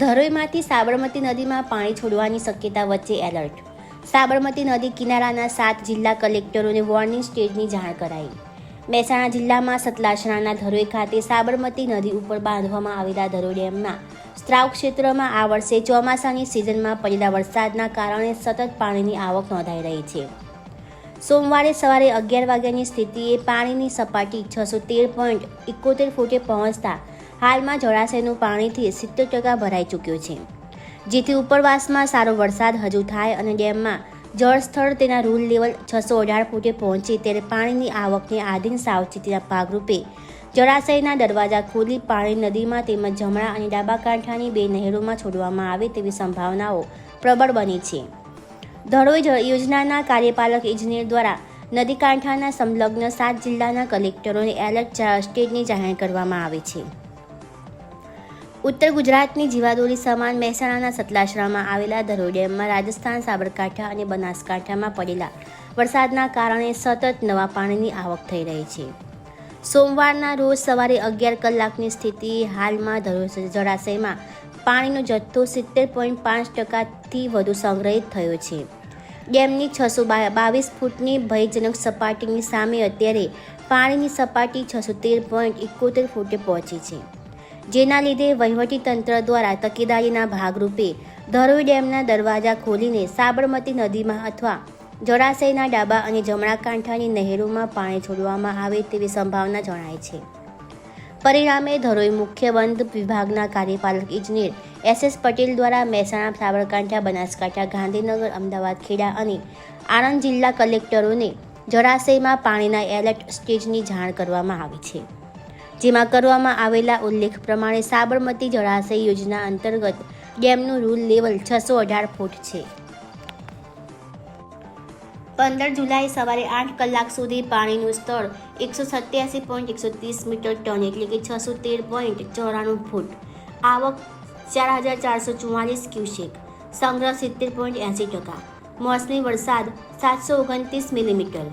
ધરોઈમાંથી સાબરમતી નદીમાં પાણી છોડવાની શક્યતા વચ્ચે એલર્ટ. સાબરમતી નદી કિનારાના 7 જિલ્લા કલેક્ટરોને વોર્નિંગ સ્ટેજની જાણ કરાઈ. મહેસાણા જિલ્લામાં સતલાસણાના ધરોઈ ખાતે સાબરમતી નદી ઉપર બાંધવામાં આવેલા ધરોઈ ડેમના સ્ત્રાવ ક્ષેત્રમાં આ વર્ષે ચોમાસાની સિઝનમાં પડેલા વરસાદના કારણે સતત પાણીની આવક નોંધાઈ રહી છે. સોમવારે સવારે 11 વાગ્યાની સ્થિતિએ પાણીની સપાટી 613.71 ફૂટે પહોંચતા હાલમાં જળાશયનું પાણીથી 70% ભરાઈ ચૂક્યું છે, જેથી ઉપરવાસમાં સારો વરસાદ હજુ થાય અને ડેમમાં જળસ્તર તેના રૂલ લેવલ 618 ફૂટે પહોંચે ત્યારે પાણીની આવકને આધીન સાવચેતીના ભાગરૂપે જળાશયના દરવાજા ખોલી પાણી નદીમાં તેમજ જમણા અને ડાબા કાંઠાની 2 નહેરોમાં છોડવામાં આવે તેવી સંભાવનાઓ પ્રબળ બની છે. ધરોઈ યોજનાના કાર્યપાલક ઇજનેર દ્વારા નદી કાંઠાના સંલગ્ન 7 જિલ્લાના કલેક્ટરોને એલર્ટ સ્ટેજની જાહેર કરવામાં આવી છે. ઉત્તર ગુજરાતની જીવાદોરી સમાન મહેસાણાના સતલાસણામાં આવેલા ધરોઈ ડેમમાં રાજસ્થાન, સાબરકાંઠા અને બનાસકાંઠામાં પડેલા વરસાદના કારણે સતત નવા પાણીની આવક થઈ રહી છે. સોમવારના રોજ સવારે 11 કલાકની સ્થિતિએ હાલમાં ધરોઈ જળાશયમાં પાણીનો જથ્થો 70.5%થી વધુ સંગ્રહિત થયો છે. ડેમની 622 ફૂટની ભયજનક સપાટીની સામે અત્યારે પાણીની સપાટી 613.71 ફૂટે પહોંચી છે, જેના લીધે વહીવટીતંત્ર દ્વારા તકેદારીના ભાગરૂપે ધરોઈ ડેમના દરવાજા ખોલીને સાબરમતી નદીમાં અથવા જળાશયના ડાબા અને જમણા કાંઠાની નહેરોમાં પાણી છોડવામાં આવે તેવી સંભાવના જણાય છે. પરિણામે ધરોઈ મુખ્ય વન વિભાગના કાર્યપાલક ઇજનેર SS પટેલ દ્વારા મહેસાણા, સાબરકાંઠા, બનાસકાંઠા, ગાંધીનગર, અમદાવાદ, ખેડા અને આણંદ જિલ્લા કલેક્ટરોને જળાશયમાં પાણીના એલર્ટ સ્ટેજની જાણ કરવામાં આવી છે, જેમાં કરવામાં આવેલા ઉલ્લેખ પ્રમાણે સાબરમતી જળાશય યોજના અંતર્ગત ડેમનું રૂલ લેવલ 618 ફૂટ છે. 15 જુલાઈ સવારે 8 કલાક સુધી પાણીનું સ્તર 187.130 મીટર ટન એટલે કે 613.94 ફૂટ, આવક 4444 ક્યુસેક, સંગ્રહ 70.80%, મોસમી વરસાદ 729 મિલીમીટર.